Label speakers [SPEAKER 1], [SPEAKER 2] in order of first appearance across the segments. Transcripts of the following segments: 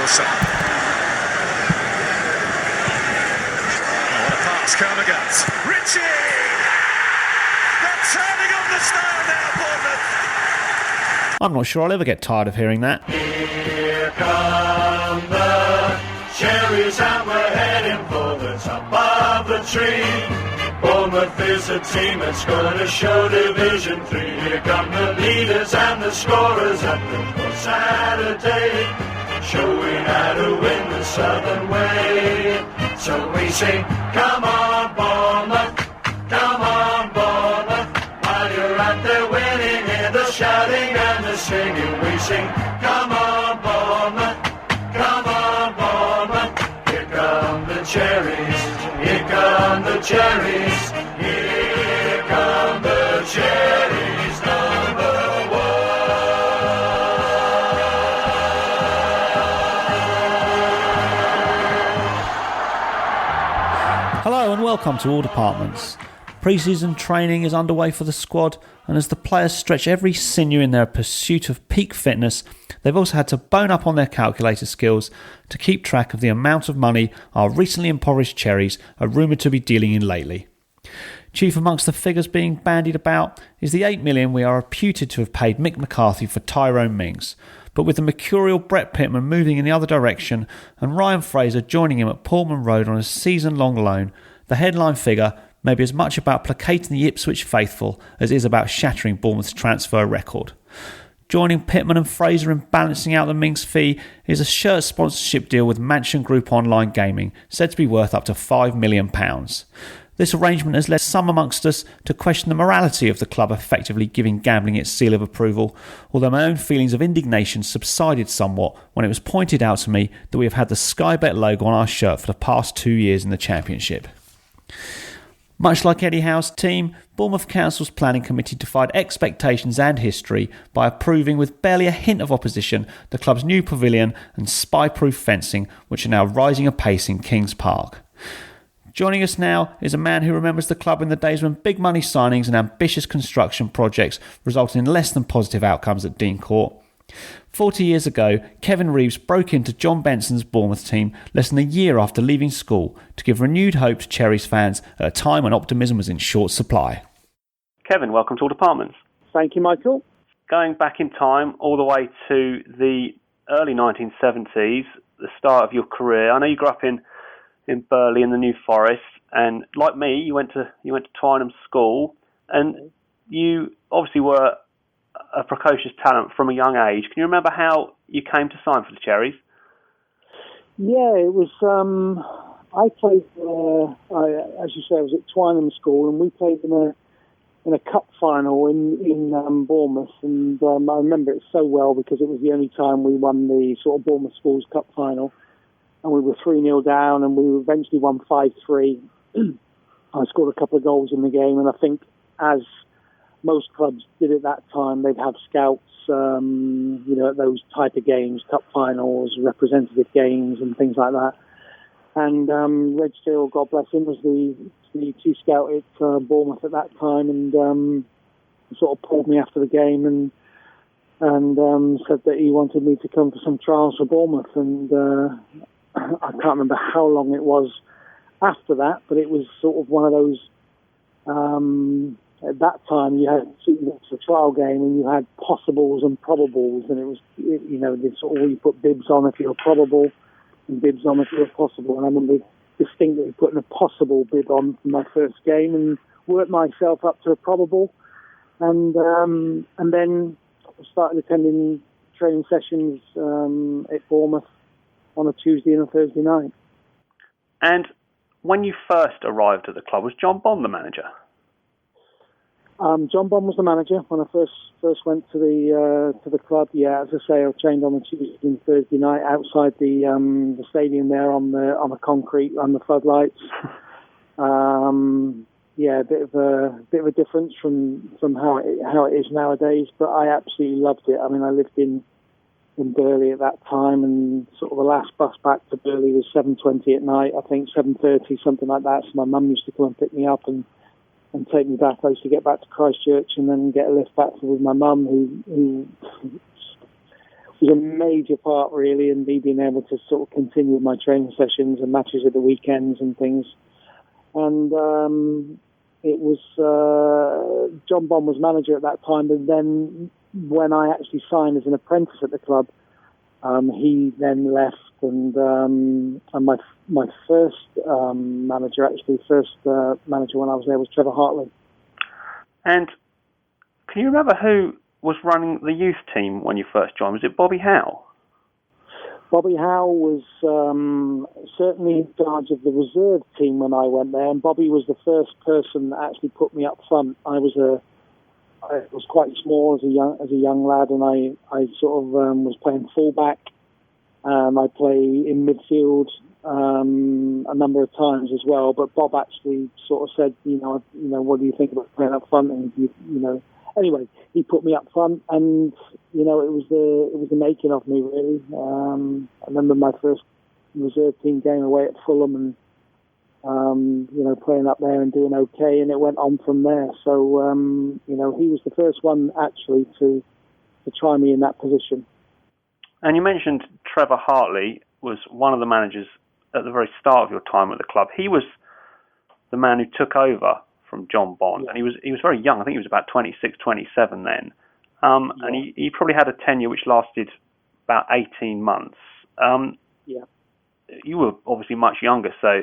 [SPEAKER 1] Wilson. Oh, what a pass, Kermagant. Ritchie! They're turning on the style now, Bournemouth.
[SPEAKER 2] I'm not sure I'll ever get tired of hearing that.
[SPEAKER 3] Here come the cherries and we're heading for the top of the tree. Bournemouth is a team that's going to show Division 3. Here come the leaders and the scorers at the Saturday, showing how to win the Southern way. So we sing, come on Bournemouth, come on Bournemouth. While you're out there winning, hear the shouting and the singing. We sing, come on Bournemouth, come on Bournemouth. Here come the Cherries, here come the Cherries, here come the Cherries, number one.
[SPEAKER 2] Hello and welcome to All Departments. Pre-season training is underway for the squad, and as the players stretch every sinew in their pursuit of peak fitness, they've also had to bone up on their calculator skills to keep track of the amount of money our recently impoverished Cherries are rumoured to be dealing in lately. Chief amongst the figures being bandied about is the $8 million we are reputed to have paid Mick McCarthy for Tyrone Mings, but with the mercurial Brett Pitman moving in the other direction and Ryan Fraser joining him at Portman Road on a season-long loan, the headline figure may be as much about placating the Ipswich faithful as it is about shattering Bournemouth's transfer record. Joining Pitman and Fraser in balancing out the Mings fee is a shirt sponsorship deal with Mansion Group Online Gaming, said to be worth up to £5 million. This arrangement has led some amongst us to question the morality of the club effectively giving gambling its seal of approval, although my own feelings of indignation subsided somewhat when it was pointed out to me that we have had the Sky Bet logo on our shirt for the past 2 years in the Championship. Much like Eddie Howe's team, Bournemouth Council's planning committee defied expectations and history by approving with barely a hint of opposition the club's new pavilion and spy-proof fencing, which are now rising apace in Kings Park. Joining us now is a man who remembers the club in the days when big money signings and ambitious construction projects resulted in less than positive outcomes at Dean Court. 40 years ago, Kevin Reeves broke into John Benson's Bournemouth team less than a year after leaving school to give renewed hope to Cherries fans at a time when optimism was in short supply. Kevin, welcome to All Departments.
[SPEAKER 4] Thank you, Michael.
[SPEAKER 2] Going back in time all the way to the early 1970s, the start of your career, I know you grew up in Burley in the New Forest, and like me, you went to Twynham School, and you obviously were a precocious talent from a young age. Can you remember how you came to sign for the Cherries?
[SPEAKER 4] Yeah, it was. I played. As you say, I was at Twynham School, and we played in a cup final in Bournemouth, and I remember it so well because it was the only time we won the sort of Bournemouth Schools Cup final, and we were 3-0 down, and we eventually won 5-3. I scored a couple of goals in the game, and I think as most clubs did at that time, they'd have scouts, at those type of games, cup finals, representative games, and things like that. And Reg Steele, God bless him, was the chief scout at Bournemouth at that time, and sort of pulled me after the game and said that he wanted me to come for some trials for Bournemouth. And I can't remember how long it was after that, but it was sort of one of those. At that time, you had a trial game, and you had possibles and probables, and it was, this sort of, you put bibs on if you're probable, and bibs on if you're possible. And I remember distinctly putting a possible bib on for my first game, and worked myself up to a probable, and then started attending training sessions at Bournemouth on a Tuesday and a Thursday night.
[SPEAKER 2] And when you first arrived at the club, was John Bond the manager?
[SPEAKER 4] John Bond was the manager when I first went to the club. Yeah, as I say, I trained on the Tuesday and Thursday night outside the stadium there on the concrete on the floodlights. Yeah, a bit of a difference from how it is nowadays, but I absolutely loved it. I mean, I lived in Burley at that time, and sort of the last bus back to Burley was 7:20 at night. I think 7:30, something like that. So my mum used to come and pick me up and take me back. I used to get back to Christchurch and then get a lift back with my mum, who was a major part, really, in me being able to sort of continue my training sessions and matches at the weekends and things. And it was John Bond was manager at that time, and then when I actually signed as an apprentice at the club, he then left, and my first manager when I was there was Trevor Hartley.
[SPEAKER 5] And can you remember who was running the youth team when you first joined? Was it Bobby Howe?
[SPEAKER 4] Bobby Howe was certainly in charge of the reserve team when I went there, and Bobby was the first person that actually put me up front. I was quite small as a young lad, and I sort of was playing fullback. I play in midfield a number of times as well. But Bob actually sort of said, what do you think about playing up front? And anyway, he put me up front, and it was the making of me, really. I remember my first reserve team game away at Fulham, and playing up there and doing okay, and it went on from there. So he was the first one actually to try me in that position.
[SPEAKER 5] And you mentioned Trevor Hartley was one of the managers at the very start of your time at the club. He was the man who took over from John Bond, and he was very young. I think he was about 26, 27 then. And he probably had a tenure which lasted about 18 months. You were obviously much younger, so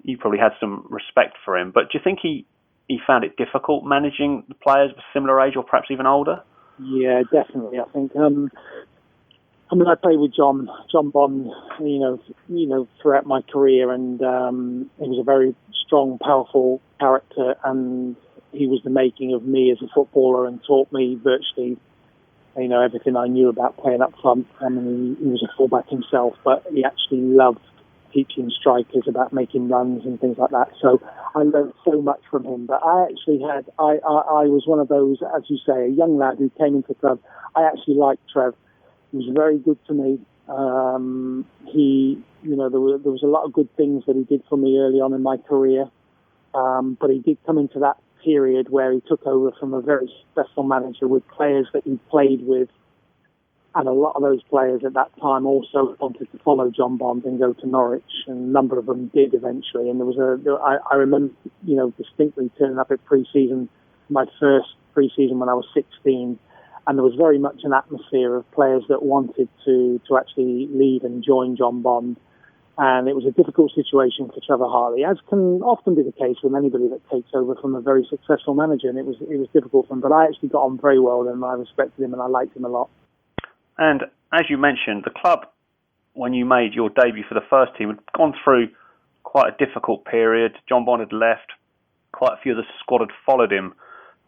[SPEAKER 5] you probably had some respect for him. But do you think he found it difficult managing the players of a similar age or perhaps even older?
[SPEAKER 4] Yeah, definitely. I think I played with John Bond, throughout my career, and he was a very strong, powerful character, and he was the making of me as a footballer and taught me virtually, everything I knew about playing up front. I mean, he was a fullback himself, but he actually loved teaching strikers about making runs and things like that. So I learned so much from him. But I actually I was one of those, as you say, a young lad who came into the club. I actually liked Trev. He was very good to me. There was a lot of good things that he did for me early on in my career. But he did come into that period where he took over from a very successful manager with players that he played with. And a lot of those players at that time also wanted to follow John Bond and go to Norwich, and a number of them did eventually. And I remember, distinctly turning up at pre-season, my first pre-season when I was 16, and there was very much an atmosphere of players that wanted to actually leave and join John Bond. And it was a difficult situation for Trevor Hartley, as can often be the case with anybody that takes over from a very successful manager. And it was difficult for him, but I actually got on very well with him. I respected him and I liked him a lot.
[SPEAKER 5] And as you mentioned, the club, when you made your debut for the first team, had gone through quite a difficult period. John Bond had left. Quite a few of the squad had followed him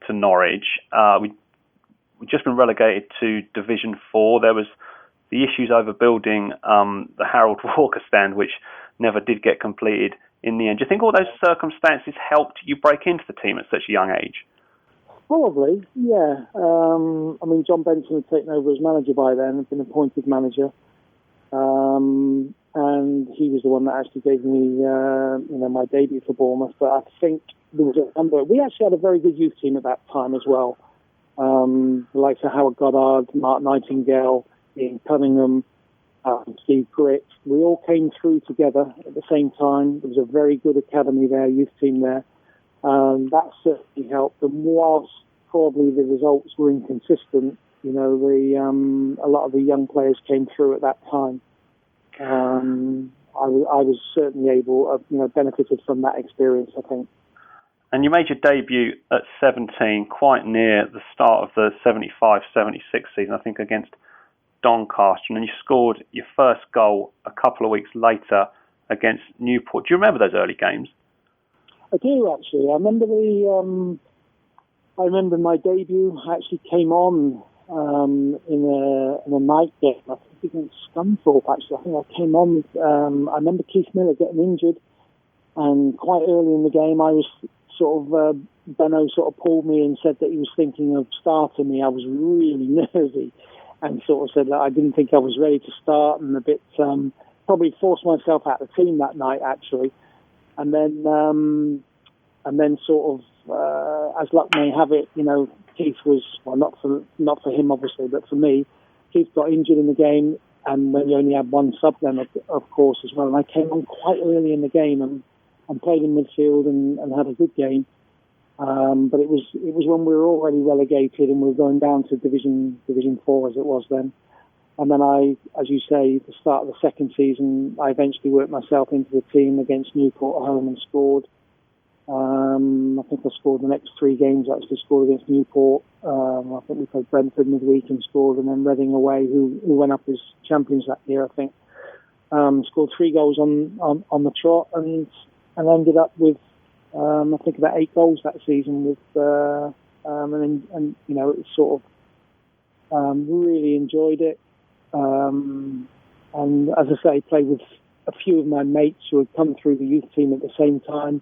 [SPEAKER 5] to Norwich. We'd just been relegated to Division 4. There was the issues over building the Harold Walker stand, which never did get completed in the end. Do you think all those circumstances helped you break into the team at such a young age?
[SPEAKER 4] Probably, yeah. John Benson had taken over as manager by then, had been appointed manager. And he was the one that actually gave me, my debut for Bournemouth. But I think there was a number. We actually had a very good youth team at that time as well. The likes of Howard Goddard, Mark Nightingale, Ian Cunningham, Steve Gritt. We all came through together at the same time. There was a very good academy there, youth team there. That certainly helped. And whilst probably the results were inconsistent, a lot of the young players came through at that time. I was certainly able, benefited from that experience, I think.
[SPEAKER 5] And you made your debut at 17, quite near the start of the 75-76 season, I think, against Doncaster. And then you scored your first goal a couple of weeks later against Newport. Do you remember those early games?
[SPEAKER 4] I do, actually. I remember my debut. I actually came on in a night game. I think against Scunthorpe, actually. I think I came on. I remember Keith Miller getting injured, and quite early in the game, I was Benno sort of pulled me and said that he was thinking of starting me. I was really nervy and sort of said that I didn't think I was ready to start, and a bit probably forced myself out of the team that night, actually. And then sort of, as luck may have it, Keith was, well, not for him obviously, but for me, Keith got injured in the game, and when you only had one sub then, of course, as well. And I came on quite early in the game and played in midfield and had a good game. But it was when we were already relegated and we were going down to Division 4 as it was then. And then as you say, the start of the second season, I eventually worked myself into the team against Newport at home and scored. I think I scored the next 3 games. I actually scored against Newport. I think we played Brentford midweek and scored, and then Reading away, who went up as champions that year, I think. Scored 3 goals on the trot and ended up with I think about 8 goals that season with and you know, it sort of really enjoyed it. And as I say, played with a few of my mates who had come through the youth team at the same time.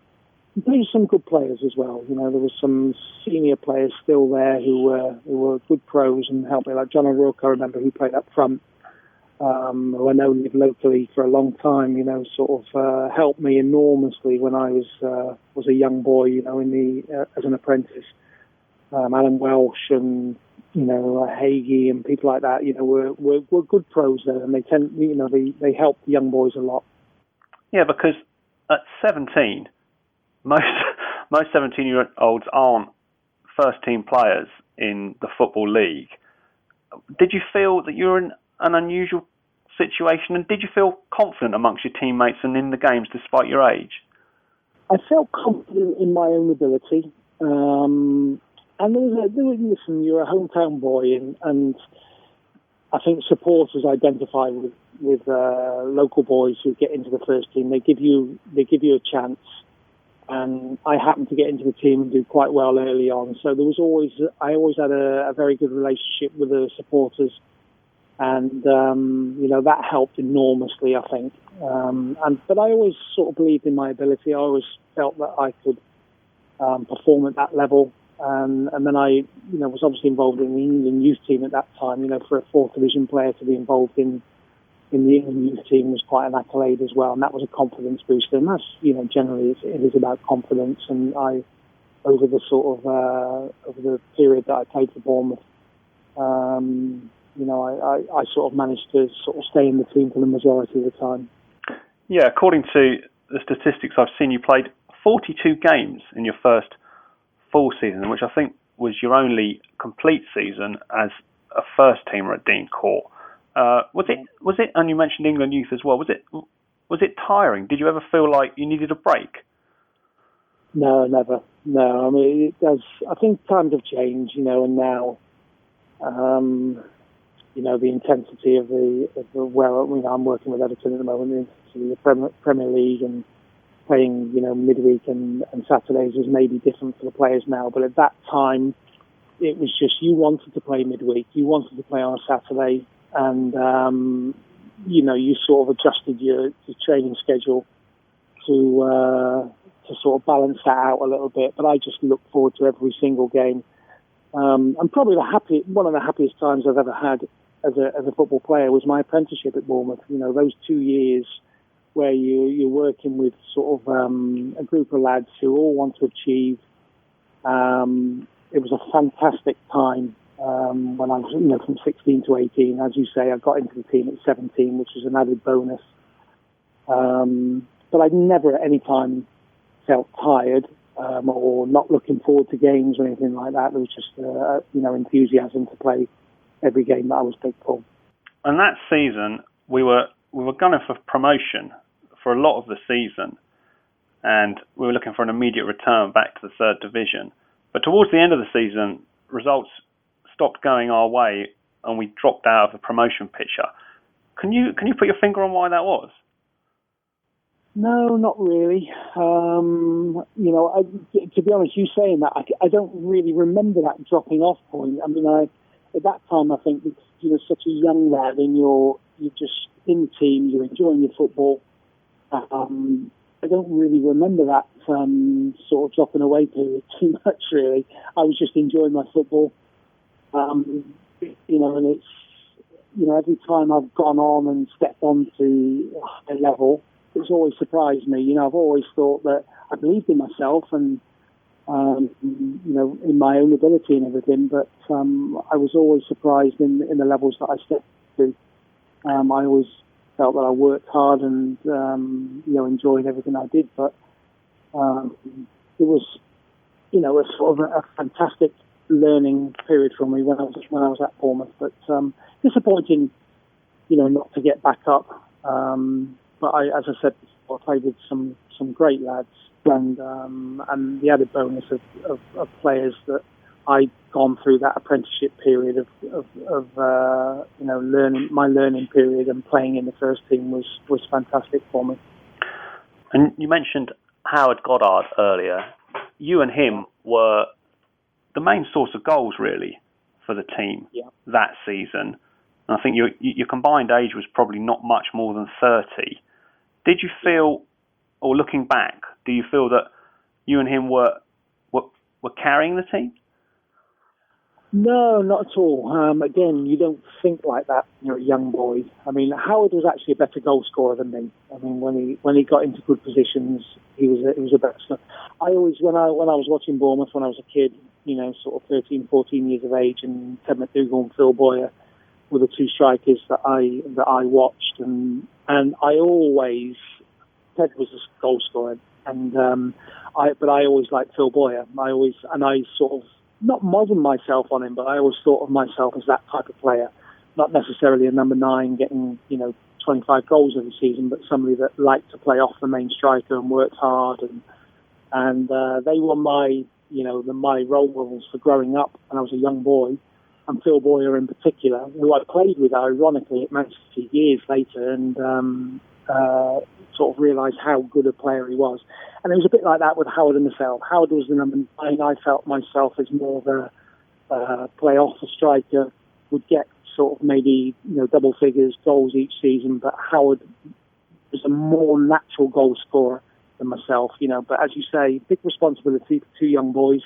[SPEAKER 4] And played with some good players as well. You know, there were some senior players still there who were good pros and helped me, like John O'Rourke, I remember, who played up front, who I know lived locally for a long time. You know, sort of helped me enormously when I was a young boy. You know, as an apprentice. Alan Welsh and Hagee and people like that, were good pros there, and they help the young boys a lot.
[SPEAKER 5] Yeah, because at 17, most 17-year-olds aren't first-team players in the Football League. Did you feel that you were in an unusual situation, and did you feel confident amongst your teammates and in the games despite your age?
[SPEAKER 4] I felt confident in my own ability. And listen, you're a hometown boy, and I think supporters identify with local boys who get into the first team. They give you a chance, and I happened to get into the team and do quite well early on. So I always had a very good relationship with the supporters, and that helped enormously, I think. But I always sort of believed in my ability. I always felt that I could perform at that level. And then I, was obviously involved in the England youth team at that time. For a 4th division player to be involved in the England youth team was quite an accolade as well, and that was a confidence booster. And that's, generally it is about confidence. And over the sort of over the period that I played for Bournemouth, I sort of managed to sort of stay in the team for the majority of the time.
[SPEAKER 5] Yeah, according to the statistics I've seen, you played 42 games in your first full season, which I think was your only complete season as a first teamer at Dean Court. Was it? And you mentioned England youth as well. Was it tiring? Did you ever feel like you needed a break?
[SPEAKER 4] No, never. No, I mean it does. I think times have changed, and now, the intensity of the I'm working with Everton at the moment. The intensity of the Premier League and playing, midweek and Saturdays is maybe different for the players now. But at that time, it was just you wanted to play midweek, you wanted to play on a Saturday, and you sort of adjusted your training schedule to sort of balance that out a little bit. But I just look forward to every single game. And probably one of the happiest times I've ever had as a football player was my apprenticeship at Bournemouth. Those 2 years where you're working with sort of a group of lads who all want to achieve. It was a fantastic time when I was, from 16 to 18. As you say, I got into the team at 17, which was an added bonus. But I never at any time felt tired or not looking forward to games or anything like that. There was just, enthusiasm to play every game that I was picked for.
[SPEAKER 5] And that season, we were gunning for promotion for a lot of the season, and we were looking for an immediate return back to the 3rd division. But towards the end of the season, results stopped going our way, and we dropped out of the promotion picture. Can you put your finger on why that was?
[SPEAKER 4] No, not really. To be honest, you saying that, I don't really remember that dropping off point. I mean, at that time, I think because you're such a young lad and you're just in the team, you're enjoying your football. I don't really remember that sort of dropping away period too much, really. I was just enjoying my football. And it's, every time I've gone on and stepped onto a level, it's always surprised me. I've always thought that I believed in myself and in my own ability and everything. But I was always surprised in the levels that I stepped to. I always felt that I worked hard and enjoyed everything I did. But it was, a sort of a fantastic learning period for me when I was at Bournemouth. But disappointing, not to get back up. But as I said before, I played with some great lads, and the added bonus of players that I'd gone through that apprenticeship period of learning period, and playing in the first team was fantastic for me.
[SPEAKER 5] And you mentioned Howard Goddard earlier. You and him were the main source of goals, really, for the team that season. And I think your combined age was probably not much more than 30. Did you feel, or looking back, do you feel that you and him were carrying the team?
[SPEAKER 4] No, not at all. Again, you don't think like that when you're a young boy. I mean, Howard was actually a better goal scorer than me. I mean, when he got into good positions, he was a better. I always, when I was watching Bournemouth when I was a kid, sort of 13, 14 years of age, and Ted McDougall and Phil Boyer were the two strikers that I watched, and I always, Ted was a goal scorer, and I always liked Phil Boyer. I sort of not modelled myself on him, but I always thought of myself as that type of player, not necessarily a number 9 getting 25 goals every season, but somebody that liked to play off the main striker and worked hard, and they were my my role models for growing up when I was a young boy. And Phil Boyer in particular, who I played with, ironically, at Manchester City years later, and sort of realised how good a player he was. And it was a bit like that with Howard and myself. Howard was the number 9. I felt myself as more of a play-off a striker, would get sort of maybe double figures goals each season, but Howard was a more natural goal scorer than myself. But as you say, big responsibility for two young boys.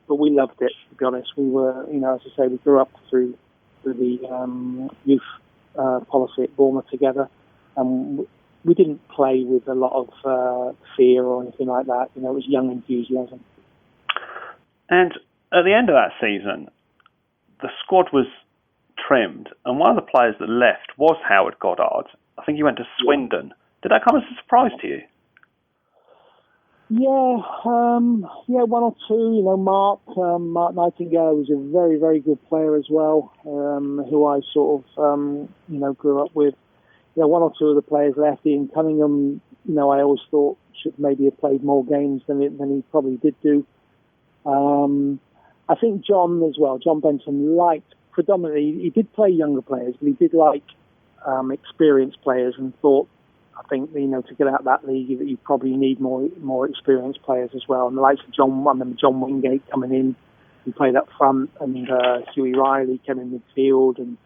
[SPEAKER 4] But we loved it, to be honest. We were, as I say, we grew up through the youth policy at Bournemouth together, and we didn't play with a lot of fear or anything like that. It was young enthusiasm. And
[SPEAKER 5] at the end of that season, the squad was trimmed, and one of the players that left was Howard Goddard. I think he went to Swindon. Did that come as a surprise to you?
[SPEAKER 4] Yeah, one or two. Mark Nightingale was a very, very good player as well, who I sort of, grew up with. One or two of the players left. Ian Cunningham, I always thought should maybe have played more games than he probably did do. I think John as well. John Benson liked predominantly. He did play younger players, but he did like experienced players, and thought, I think, to get out of that league, that you probably need more experienced players as well. And the likes of John Wingate coming in, who played up front, and Hughie Riley came in midfield, and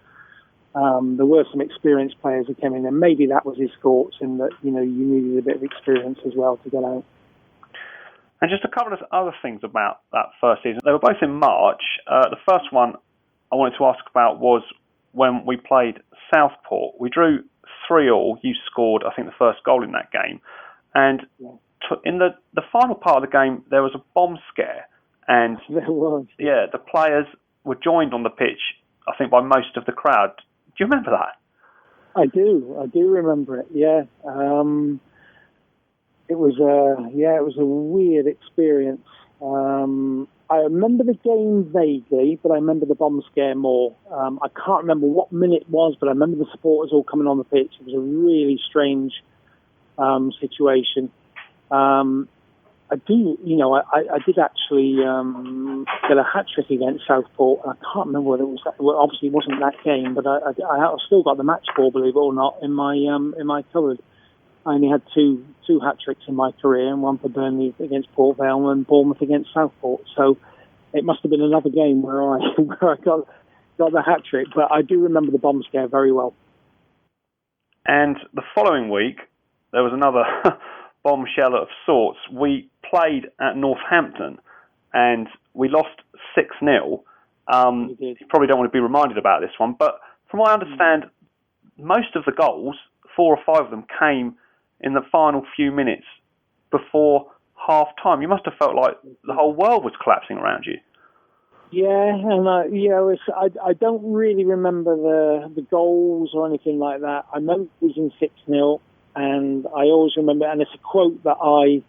[SPEAKER 4] there were some experienced players who came in, and maybe that was his thoughts, in that you needed a bit of experience as well to get out.
[SPEAKER 5] And just a couple of other things about that first season. They were both in March. The first one I wanted to ask about was when we played Southport. We drew 3-3. You scored, I think, the first goal in that game. And in the final part of the game, there was a bomb scare. And
[SPEAKER 4] there was.
[SPEAKER 5] Yeah, the players were joined on the pitch, I think, by most of the crowd. Do you remember that?
[SPEAKER 4] I do remember it. Yeah, it was a weird experience. I remember the game vaguely, but I remember the bomb scare more. I can't remember what minute it was, but I remember the supporters all coming on the pitch. It was a really strange situation. I did actually get a hat-trick against Southport. I can't remember whether it was that. Well, obviously it wasn't that game, but I still got the match ball, believe it or not, in my cupboard. I only had two hat-tricks in my career, and one for Burley against Port Vale and Bournemouth against Southport. So it must have been another game where I got the hat-trick, but I do remember the bomb scare very well.
[SPEAKER 5] And the following week, there was another bombshell of sorts. We played at Northampton, and we lost 6-0. You probably don't want to be reminded about this one, but from what I understand, most of the goals, 4 or 5 of them, came in the final few minutes before half-time. You must have felt like the whole world was collapsing around you.
[SPEAKER 4] Yeah, and I don't really remember the goals or anything like that. I remember losing 6-0, and I always remember, and it's a quote that I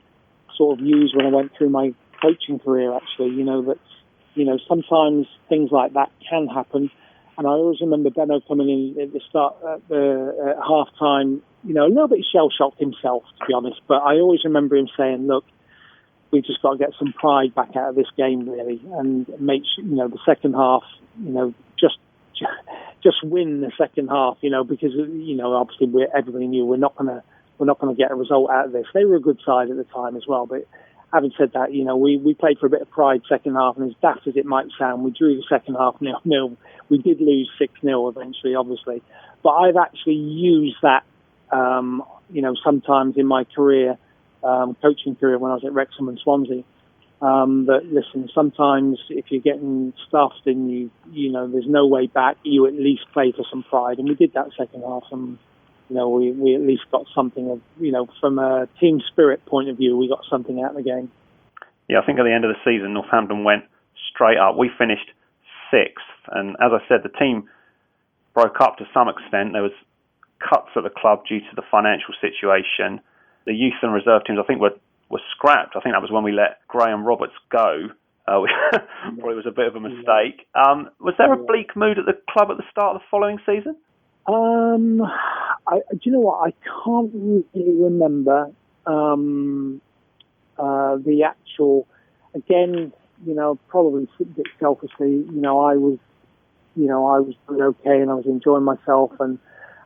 [SPEAKER 4] sort of used when I went through my coaching career, actually, that sometimes things like that can happen. And I always remember Benno coming in at the start, at half-time, a little bit shell-shocked himself, to be honest. But I always remember him saying, look, we've just got to get some pride back out of this game, really, and make sure, the second half, just win the second half, because, obviously everybody knew we're not going to get a result out of this. They were a good side at the time as well, but having said that, we played for a bit of pride second half, and as daft as it might sound, we drew the second half 0-0. We did lose 6-0 eventually, obviously, but I've actually used that, sometimes in my career, coaching career when I was at Wrexham and Swansea. That listen, sometimes if you're getting stuffed and there's no way back, you at least play for some pride, and we did that second half, and we at least got something of, from a team spirit point of view, we got something out of the game.
[SPEAKER 5] Yeah, I think at the end of the season, Northampton went straight up. We finished 6th, and as I said, the team broke up to some extent. There was cuts at the club due to the financial situation. The youth and reserve teams, I think, were scrapped. I think that was when we let Graham Roberts go, which probably was a bit of a mistake. Was there a bleak mood at the club at the start of the following season?
[SPEAKER 4] Do you know what? I can't really remember the actual. Again, probably a bit selfishly. I was doing okay, and I was enjoying myself, and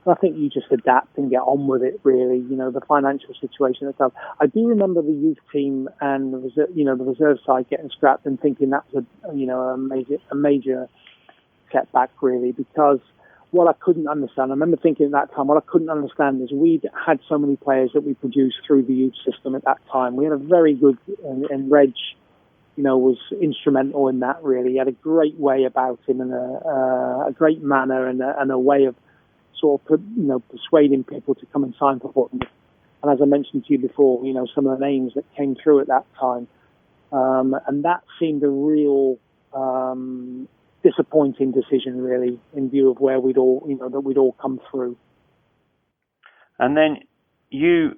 [SPEAKER 4] I think you just adapt and get on with it, really. The financial situation itself. I do remember the youth team and the reserve side getting scrapped, and thinking that was a major setback, really, because what I couldn't understand, I remember thinking at that time, what I couldn't understand is we'd had so many players that we produced through the youth system at that time. We had a very good, and Reg, was instrumental in that, really. He had a great way about him, and a great manner, and a way of sort of, persuading people to come and sign for Bournemouth. And as I mentioned to you before, some of the names that came through at that time, and that seemed a real disappointing decision, really, in view of where we'd all come through.
[SPEAKER 5] And then you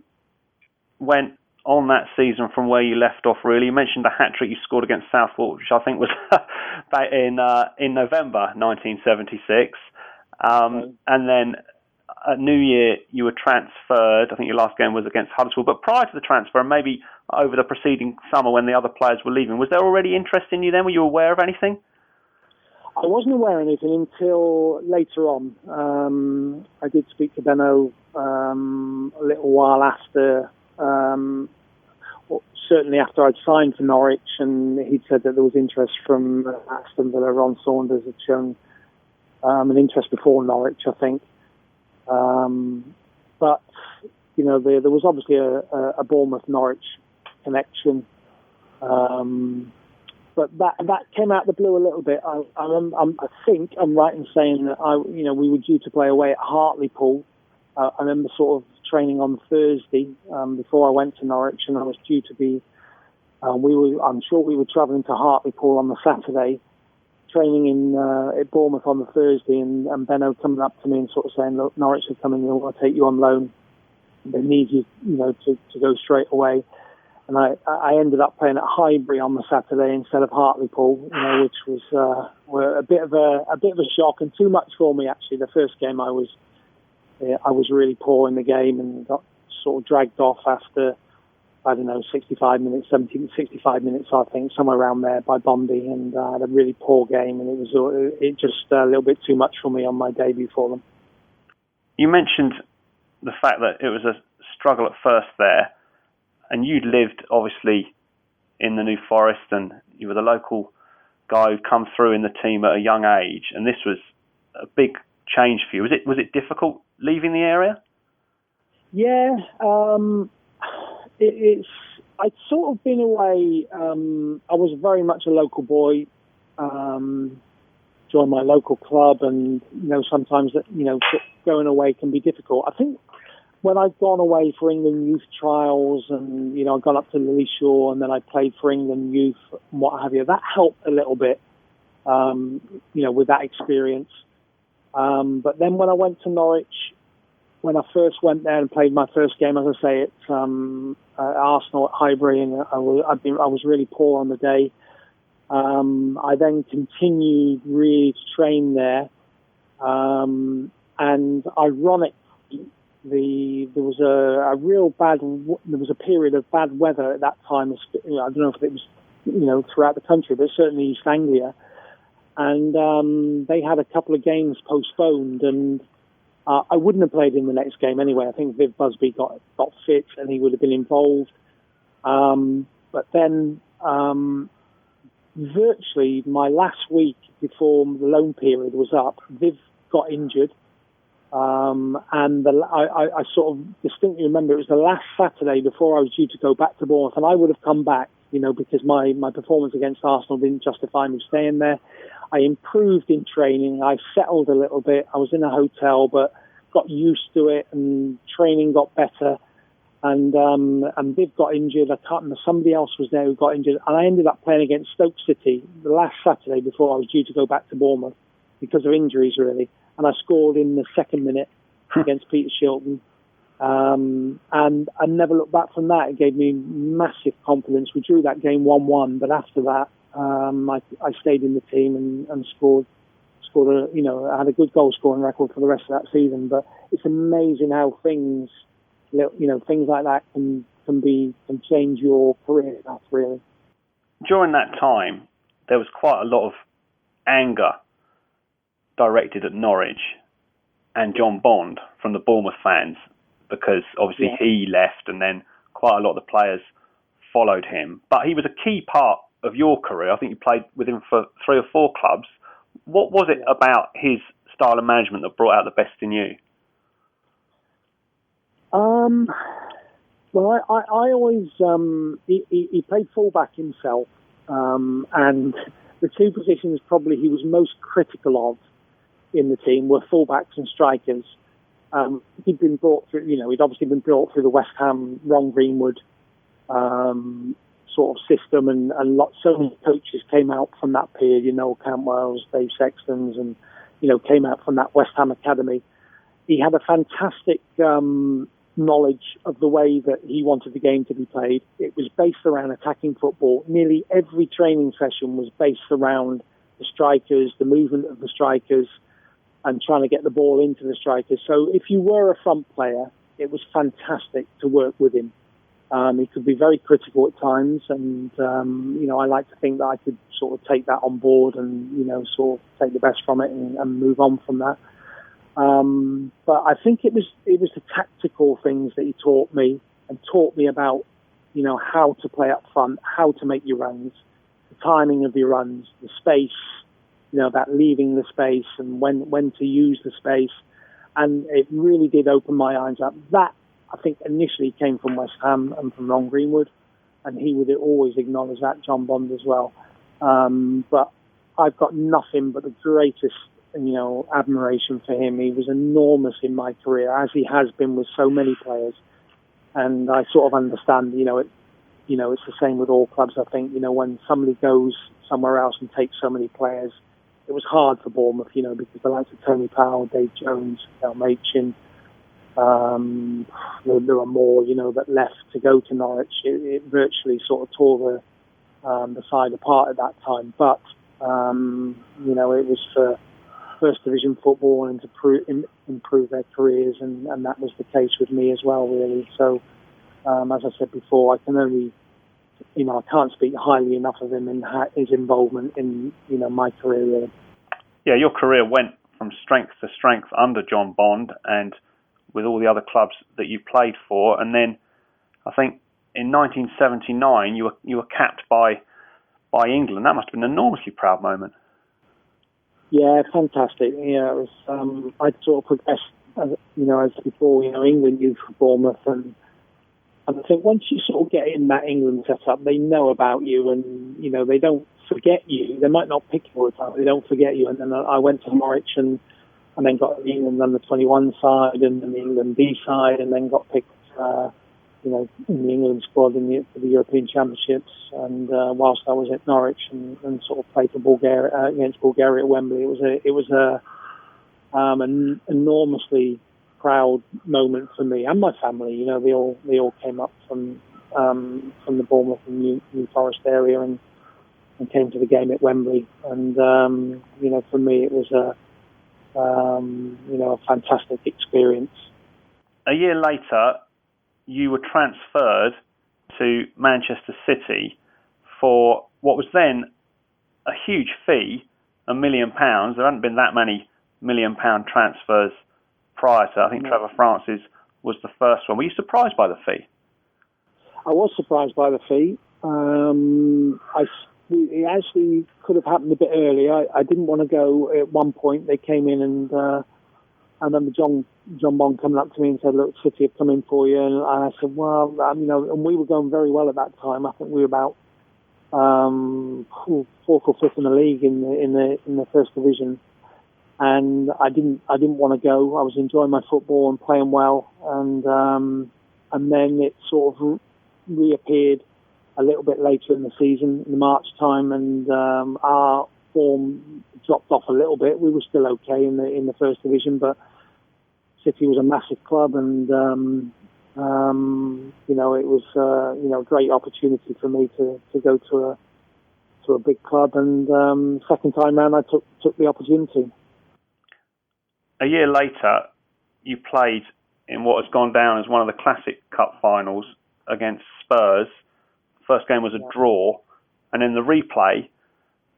[SPEAKER 5] went on that season from where you left off, really. You mentioned the hat-trick you scored against Southport, which I think was back in November 1976. And then at New Year, you were transferred. I think your last game was against Huddersfield. But prior to the transfer, and maybe over the preceding summer when the other players were leaving, was there already interest in you then? Were you aware of anything?
[SPEAKER 4] I wasn't aware of anything until later on. I did speak to Benno a little while after, certainly after I'd signed for Norwich, and he'd said that there was interest from Aston Villa. Ron Saunders had shown an interest before Norwich, I think. But, there was obviously a Bournemouth-Norwich connection. But that came out of the blue a little bit. I think I'm right in saying that we were due to play away at Hartlepool. I remember sort of training on Thursday before I went to Norwich, and I was due to be. I'm sure we were travelling to Hartlepool on the Saturday, training in at Bournemouth on the Thursday, and Benno coming up to me and sort of saying, "Look, Norwich are coming. They want to take you on loan. They need you, to go straight away." And I ended up playing at Highbury on the Saturday instead of Hartlepool, which was a bit of a shock and too much for me, actually. The first game I was really poor in the game and got sort of dragged off after, 65 minutes, 65 minutes, I think, somewhere around there by Bondi, and I had a really poor game, and it just a little bit too much for me on my debut for them.
[SPEAKER 5] You mentioned the fact that it was a struggle at first there. And you'd lived, obviously, in the New Forest, and you were the local guy who'd come through in the team at a young age, and this was a big change for you. Was it difficult leaving the area?
[SPEAKER 4] Yeah, I'd sort of been away. I was very much a local boy. Joined my local club, and sometimes that going away can be difficult. I think when I'd gone away for England youth trials and, you know, I'd gone up to Lily Shore and then I played for England youth and what have you, that helped a little bit, you know, with that experience. But then when I went to Norwich, when I first went there and played my first game, as I say, at Arsenal at Highbury, and I was really poor on the day. I then continued really to train there, and ironically, there was a period of bad weather at that time. I don't know if it was, you know, throughout the country, but certainly East Anglia, and they had a couple of games postponed, and I wouldn't have played in the next game anyway. I think Viv Busby got fit and he would have been involved. But then, virtually my last week before the loan period was up, Viv got injured. And I sort of distinctly remember it was the last Saturday before I was due to go back to Bournemouth, and I would have come back, you know, because my performance against Arsenal didn't justify me staying there. I improved in training. I settled a little bit. I was in a hotel, but got used to it, and training got better. And Viv got injured. I can't remember. Somebody else was there who got injured, and I ended up playing against Stoke City the last Saturday before I was due to go back to Bournemouth because of injuries, really. And I scored in the second minute against Peter Shilton. And I never looked back from that. It gave me massive confidence. We drew that game 1-1, but after that, I stayed in the team and scored I had a good goal scoring record for the rest of that season. But it's amazing how things like that can change your career. That's really.
[SPEAKER 5] During that time, there was quite a lot of anger directed at Norwich and John Bond from the Bournemouth fans, because obviously he left and then quite a lot of the players followed him. But he was a key part of your career. I think you played with him for 3 or 4 clubs. What was it about his style of management that brought out the best in you?
[SPEAKER 4] Well, I always he played fullback himself, and the 2 positions probably he was most critical of in the team were fullbacks and strikers. He'd been brought through, he'd obviously been brought through the West Ham Ron Greenwood sort of system, and so many coaches came out from that period, Cantwell's, Dave Sexton's, and, came out from that West Ham academy. He had a fantastic knowledge of the way that he wanted the game to be played. It was based around attacking football. Nearly every training session was based around the strikers, the movement of the strikers, and trying to get the ball into the strikers. So if you were a front player, it was fantastic to work with him. He could be very critical at times, and, I like to think that I could sort of take that on board and, sort of take the best from it and move on from that. But I think it was the tactical things that he taught me about, how to play up front, how to make your runs, the timing of your runs, the space, about leaving the space and when to use the space. And it really did open my eyes up. That, I think, initially came from West Ham and from Ron Greenwood, and he would always acknowledge that, John Bond as well. But I've got nothing but the greatest, admiration for him. He was enormous in my career, as he has been with so many players. And I sort of understand, it's the same with all clubs, I think. When somebody goes somewhere else and takes so many players, it was hard for Bournemouth, because the likes of Tony Powell, Dave Jones, Al Machin, there are more, that left to go to Norwich. It virtually sort of tore the side apart at that time. But, it was for First Division football and to improve their careers, and that was the case with me as well, really. So, as I said before, I can only, I can't speak highly enough of him and his involvement in, my career, really.
[SPEAKER 5] Yeah, your career went from strength to strength under John Bond and with all the other clubs that you played for. And then I think in 1979 you were capped by England. That must have been an enormously proud moment.
[SPEAKER 4] Yeah, fantastic. Yeah, it was. I'd sort of progressed, as before. England youth for Bournemouth, and I think once you sort of get in that England setup, they know about you, and they don't forget you. They might not pick you all the time, but they don't forget you. And then I went to Norwich, and and then got the England under 21 side and the England B side, and then got picked, in the England squad for the European Championships. And whilst I was at Norwich and sort of played for Bulgaria against Bulgaria at Wembley, it was an enormously proud moment for me and my family. They all came up from the Bournemouth and New Forest area and came to the game at Wembley. And for me, it was a fantastic experience.
[SPEAKER 5] A year later, you were transferred to Manchester City for what was then a huge fee, £1 million. There hadn't been that many £1 million transfers prior to. I think Trevor Francis was the first one. Were you surprised by the fee?
[SPEAKER 4] I was surprised by the fee. It actually could have happened a bit earlier. I didn't want to go at one point. They came in and I remember John Bond coming up to me and said, "Look, City have come in for you." And I said, "Well, and we were going very well at that time. I think we were about fourth or fifth in the league in the first division." And I didn't want to go. I was enjoying my football and playing well, and then it sort of reappeared a little bit later in the season, in the March time, and our form dropped off a little bit. We were still okay in the first division, but City was a massive club, and it was a great opportunity for me to go to a big club. And second time round, I took the opportunity.
[SPEAKER 5] A year later, you played in what has gone down as one of the classic cup finals against Spurs. First game was a draw, and in the replay,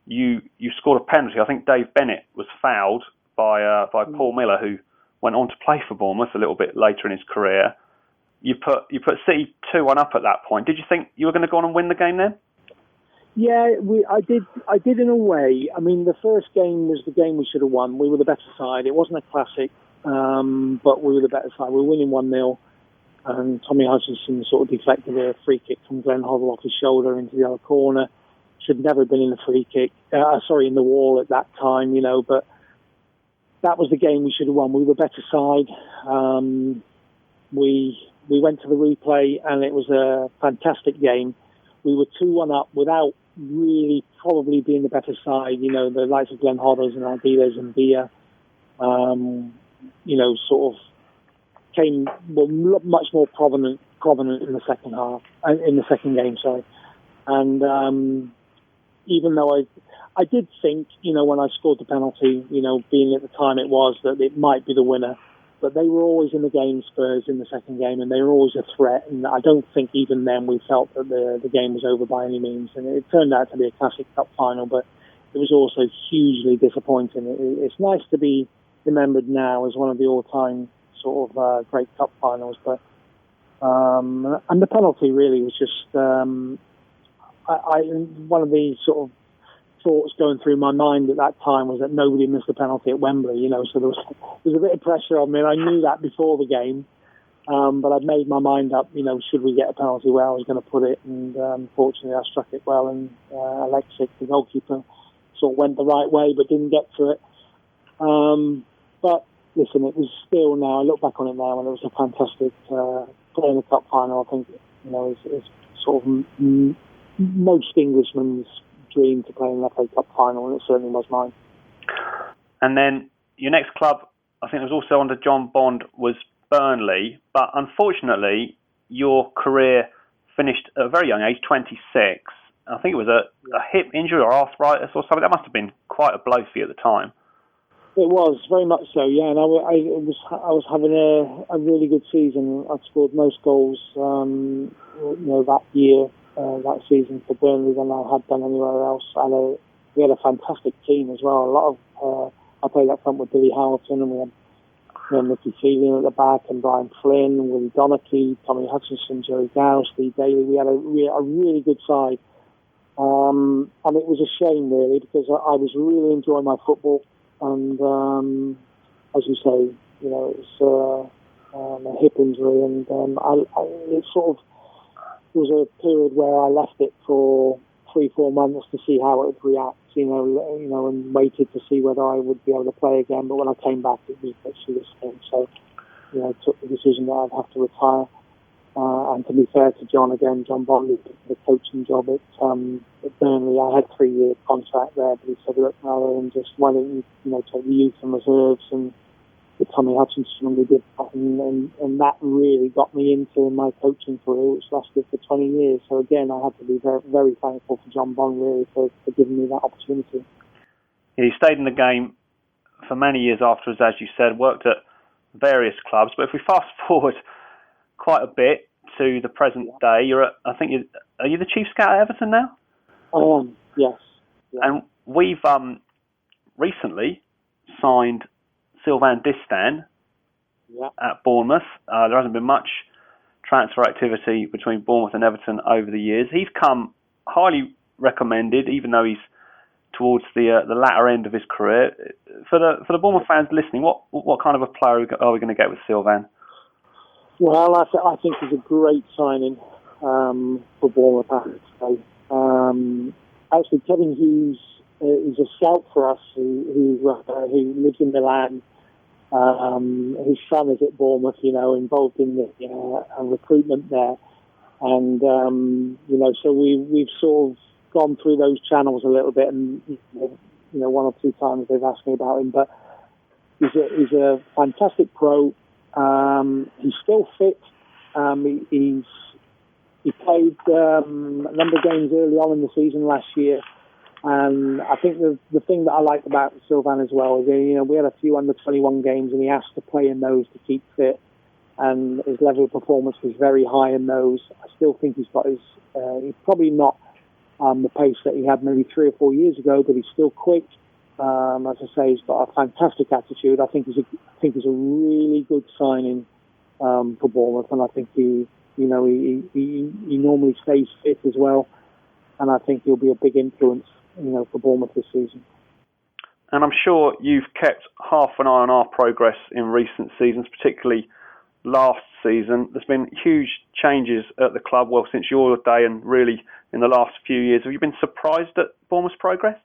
[SPEAKER 5] you scored a penalty. I think Dave Bennett was fouled by Paul Miller, who went on to play for Bournemouth a little bit later in his career. You put City 2-1 up at that point. Did you think you were going to go on and win the game then?
[SPEAKER 4] Yeah, I did in a way. I mean, the first game was the game we should have won. We were the better side. It wasn't a classic, but we were the better side. We were winning 1-0, and Tommy Hutchinson sort of deflected a free kick from Glenn Hoddle off his shoulder into the other corner. Should never have been in the free kick. In the wall at that time, but that was the game we should have won. We were the better side. We went to the replay, and it was a fantastic game. We were 2-1 up without really probably being the better side. The likes of Glenn Hoddles and Ardiles and Villa, sort of were much more prominent in the second half, in the second game, sorry. And even though I did think, when I scored the penalty, being at the time it was, that it might be the winner. But they were always in the game, Spurs, in the second game, and they were always a threat. And I don't think even then we felt that the game was over by any means. And it turned out to be a classic cup final, but it was also hugely disappointing. It's nice to be remembered now as one of the all-time sort of great cup finals. But and the penalty really was just one of the sort of thoughts going through my mind at that time was that nobody missed a penalty at Wembley, so there was a bit of pressure on me, and I knew that before the game, but I'd made my mind up, should we get a penalty where I was going to put it, and fortunately I struck it well, and Alexic, the goalkeeper, sort of went the right way but didn't get to it. But listen, it was still, now I look back on it now, and it was a fantastic playing the cup final. I think it's sort of most Englishmen's dream to play in the FA Cup final, and it certainly was mine.
[SPEAKER 5] And then your next club, I think it was also under John Bond, was Burnley, but unfortunately your career finished at a very young age, 26. I think it was a hip injury or arthritis or something. That must have been quite a blow for you at the time.
[SPEAKER 4] It was, very much so, yeah. And I was having a really good season. I scored most goals that year. That season for Burnley than I had done anywhere else. And we had a fantastic team as well. A lot of I played up front with Billy Hamilton, and we had Nicky Phelan at the back, and Brian Flynn, Willie Donachie, Tommy Hutchinson, Jerry Gow, Steve Daly. We had a really good side, and it was a shame really, because I was really enjoying my football, and as you say, it was a hip injury, and it sort of. There was a period where I left it for 3-4 months to see how it would react, and waited to see whether I would be able to play again. But when I came back, it was literally the same. So, took the decision that I'd have to retire. And to be fair to John Bond, the coaching job at Burnley, I had 3-year contract there, but he said, look, rather than just, why don't you, take the youth and reserves, and with Tommy Hutchinson, we did that, and that really got me into my coaching career, which lasted for 20 years. So again, I had to be very, very thankful for John Bond, really, for giving me that opportunity.
[SPEAKER 5] Yeah, you stayed in the game for many years afterwards, as you said, worked at various clubs, but if we fast forward quite a bit to the present day, are you the chief scout at Everton now?
[SPEAKER 4] I am, yes. Yeah.
[SPEAKER 5] And we've recently signed Sylvain Distin at Bournemouth. There hasn't been much transfer activity between Bournemouth and Everton over the years. He's come highly recommended, even though he's towards the latter end of his career. For the Bournemouth fans listening, what kind of a player are we going to get with Sylvain?
[SPEAKER 4] Well, I think he's a great signing for Bournemouth, I have to say. Actually, Kevin Reeves is a scout for us who lives in Milan. His son is at Bournemouth, involved in the recruitment there. And, so we've sort of gone through those channels a little bit, and, one or two times they've asked me about him. But he's a fantastic pro. He's still fit. He played a number of games early on in the season last year, and I think the thing that I like about Sylvain as well is we had a few under 21 games, and he asked to play in those to keep fit, and his level of performance was very high in those. I still think he's got he's probably not the pace that he had maybe 3 or 4 years ago, but he's still quick. As I say, he's got a fantastic attitude. I think he's a really good signing for Bournemouth, and I think he normally stays fit as well, and I think he'll be a big influence, for Bournemouth this season.
[SPEAKER 5] And I'm sure you've kept half an eye on our progress in recent seasons, particularly last season. There's been huge changes at the club, well, since your day and really in the last few years. Have you been surprised at Bournemouth's progress?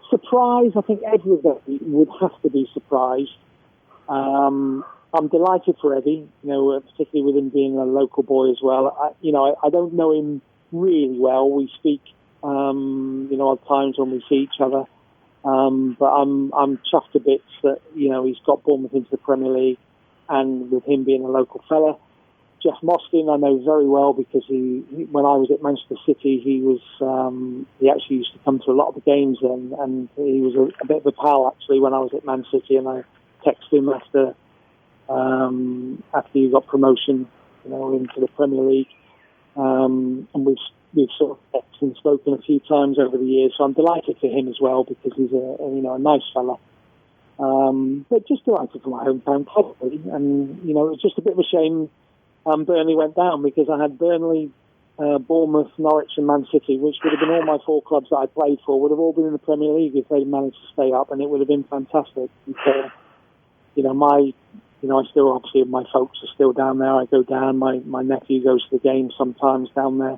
[SPEAKER 4] Surprised, I think everybody would have to be surprised. I'm delighted for Eddie, particularly with him being a local boy as well. I don't know him really well. We speak, at times when we see each other. But I'm chuffed to bits that, he's got Bournemouth into the Premier League, and with him being a local fella. Jeff Mostyn I know very well, because he when I was at Manchester City, he actually used to come to a lot of the games then, and he was a bit of a pal actually when I was at Man City, and I texted him after he got promotion, into the Premier League, and we've sort of texted and spoken a few times over the years. So I'm delighted for him as well, because he's a nice fella. But just delighted for my hometown club, really. And it's just a bit of a shame Burnley went down, because I had Burnley, Bournemouth, Norwich and Man City, which would have been all my 4 clubs that I played for, would have all been in the Premier League if they'd managed to stay up, and it would have been fantastic. And so, I still, obviously, my folks are still down there. I go down. My nephew goes to the game sometimes down there.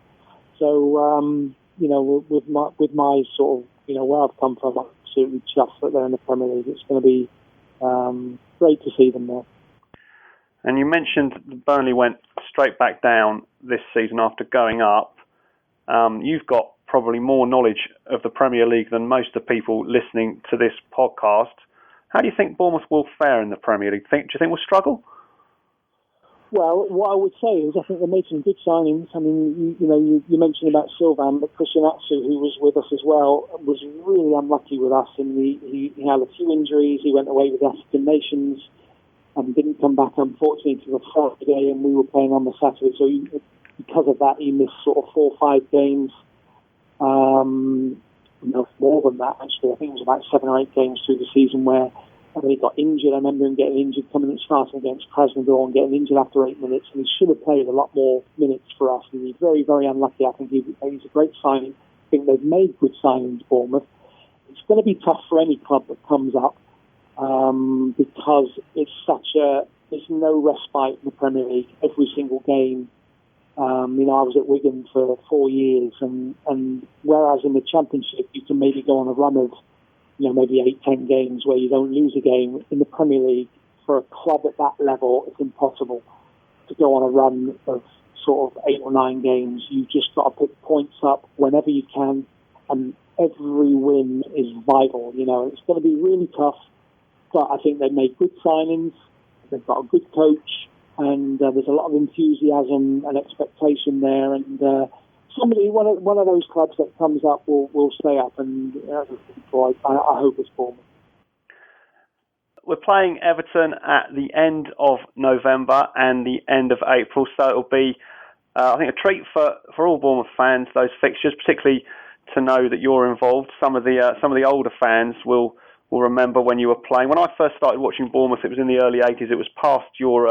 [SPEAKER 4] So, with my sort of, where I've come from, I'm absolutely chuffed that they're in the Premier League. It's going to be great to see them there.
[SPEAKER 5] And you mentioned Burnley went straight back down this season after going up. You've got probably more knowledge of the Premier League than most of the people listening to this podcast. How do you think Bournemouth will fare in the Premier League? Do you think we'll struggle?
[SPEAKER 4] Well, what I would say is I think they made some good signings. I mean, you mentioned about Sylvain, but Christian Atsu, who was with us as well, was really unlucky with us. He had a few injuries. He went away with the African nations and didn't come back, unfortunately, to the Friday, and we were playing on the Saturday. So because of that, he missed sort of 4 or 5 games. More than that, actually. I think it was about 7 or 8 games through the season where he got injured. I remember him getting injured, starting against Krasnodar and getting injured after 8 minutes, and he should have played a lot more minutes for us. And he's very, very unlucky. I think he's a great signing. I think they've made good signings, Bournemouth. It's going to be tough for any club that comes up, because there's no respite in the Premier League. Every single game I was at Wigan for 4 years, and whereas in the Championship you can maybe go on a run of, maybe 8-10 games where you don't lose a game, in the Premier League, for a club at that level, it's impossible to go on a run of sort of 8 or 9 games. You just got to pick points up whenever you can, and every win is vital. It's going to be really tough, but I think they've made good signings. They've got a good coach, and there's a lot of enthusiasm and expectation there. And one of those clubs that comes up will stay up. And I hope it's Bournemouth.
[SPEAKER 5] We're playing Everton at the end of November and the end of April, so it'll be, I think, a treat for all Bournemouth fans, those fixtures, particularly to know that you're involved. Some of the older fans will remember when you were playing. When I first started watching Bournemouth, it was in the early 80s. It was past your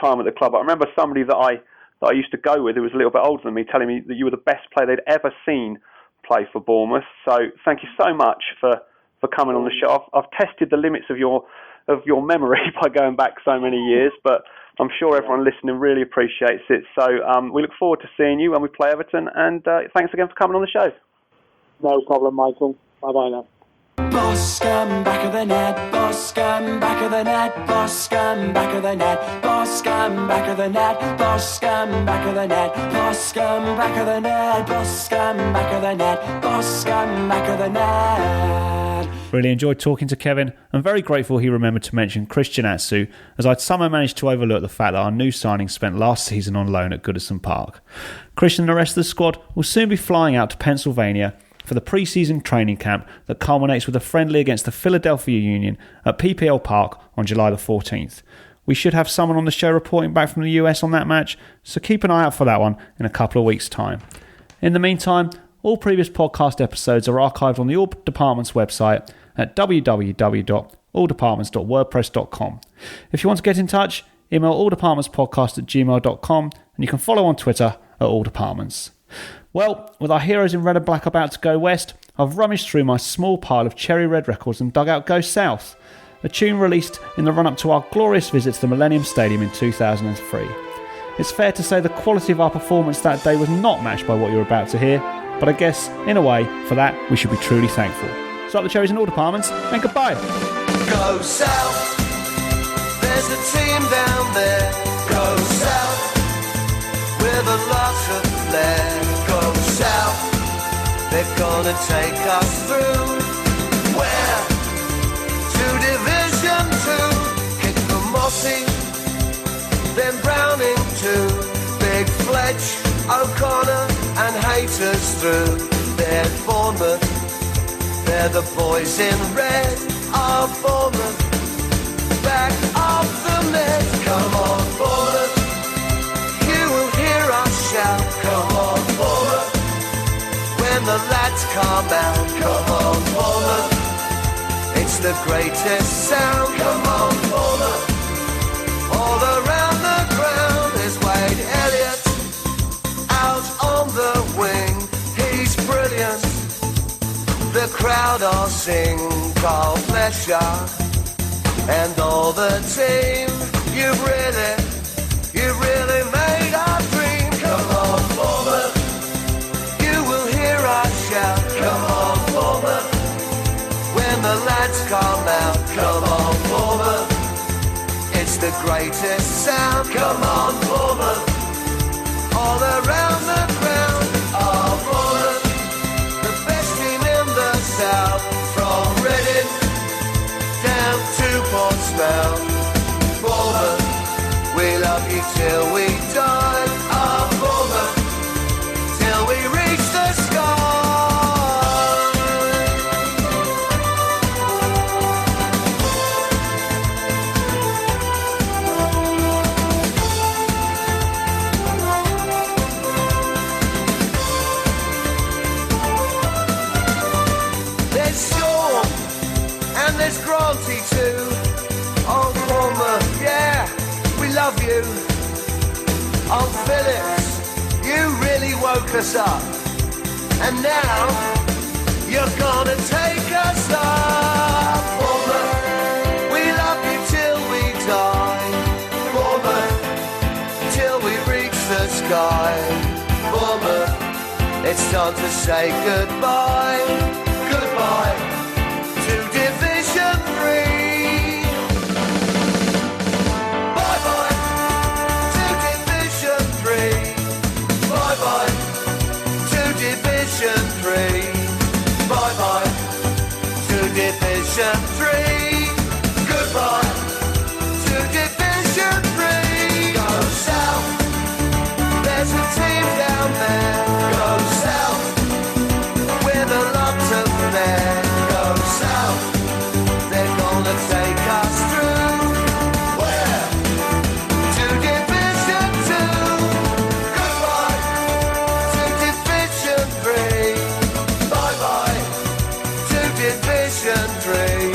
[SPEAKER 5] time at the club. I remember somebody that I used to go with, who was a little bit older than me, telling me that you were the best player they'd ever seen play for Bournemouth. So thank you so much for coming on the show. I've tested the limits of your memory by going back so many years, but I'm sure everyone listening really appreciates it. So we look forward to seeing you when we play Everton, and thanks again for coming on the show.
[SPEAKER 4] No problem, Michael. Bye-bye now.
[SPEAKER 6] Boscombe, back of the net, Boscombe, back of the net, Boscombe, back of the net, Boscombe, back of the net, Boscombe, back of the net, Boscombe, back of the net, Boscombe, back of the net, Boscombe, back of the net.
[SPEAKER 2] Really enjoyed talking to Kevin. I'm very grateful he remembered to mention Christian Atsu, as I'd somehow managed to overlook the fact that our new signing spent last season on loan at Goodison Park. Christian and the rest of the squad will soon be flying out to Pennsylvania for the pre-season training camp that culminates with a friendly against the Philadelphia Union at PPL Park on July the 14th. We should have someone on the show reporting back from the US on that match, so keep an eye out for that one in a couple of weeks' time. In the meantime, all previous podcast episodes are archived on the All Departments website at www.alldepartments.wordpress.com. If you want to get in touch, email alldepartmentspodcast@gmail.com, and you can follow on Twitter at alldepartments. Well, with our heroes in red and black about to go west, I've rummaged through my small pile of Cherry Red records and dug out Go South, a tune released in the run-up to our glorious visit to the Millennium Stadium in 2003. It's fair to say the quality of our performance that day was not matched by what you're about to hear, but I guess, in a way, for that, we should be truly thankful. So up the Cherries in all departments, and goodbye.
[SPEAKER 6] Go South, there's a team down there. Go South, with a lot of flair. Go South, they're gonna take us through. Where? To Division 2. Kick the Mossy, then Browning too. Big Fletch, O'Connor and haters through. They're Bournemouth, they're the boys in red. Our Bournemouth, back off the net. Come on Bournemouth, you will hear us shout. Come on Bournemouth, when the lads come out. Come on Bournemouth, it's the greatest sound. Come on Bournemouth, all around the ground is Wade Elliott, out on the wing, he's brilliant. The crowd all sing Carl Fletcher and all the team. You've really made our dream. Come on Bournemouth, you will hear us shout. Come on Bournemouth, when the lads come out. Come on Bournemouth, it's the greatest sound. Come on Bournemouth, all around the ground. Oh Bournemouth, the best team in the south. From Reading down to Portsmouth. Bournemouth, we love you till we die. Oh Bournemouth, till we reach the sky. There's Granty too. Oh Bournemouth, yeah, we love you. Oh Phillips, you really woke us up. And now, you're gonna take us up. Bournemouth, we love you till we die. Bournemouth, till we reach the sky. sky. Bournemouth, it's time to say goodbye. Goodbye to Division 3. Bye-bye to Division 3. Bye-bye to Division 3. Bye-bye to Division 3. Goodbye to Division 3. Go south, there's a team down there. Go south, with a lot of men. Go south, they're gonna take us through. Where? To Division 2. Goodbye to Division 3. Bye-bye to Division 3.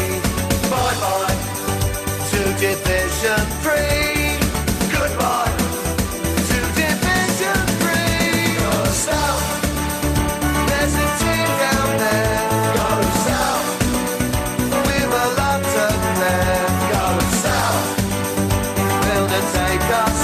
[SPEAKER 6] Bye-bye to Division 3. Goodbye to Division 3. Go south, there's a team down there. Go south, with a lot of men. Go south, will they take us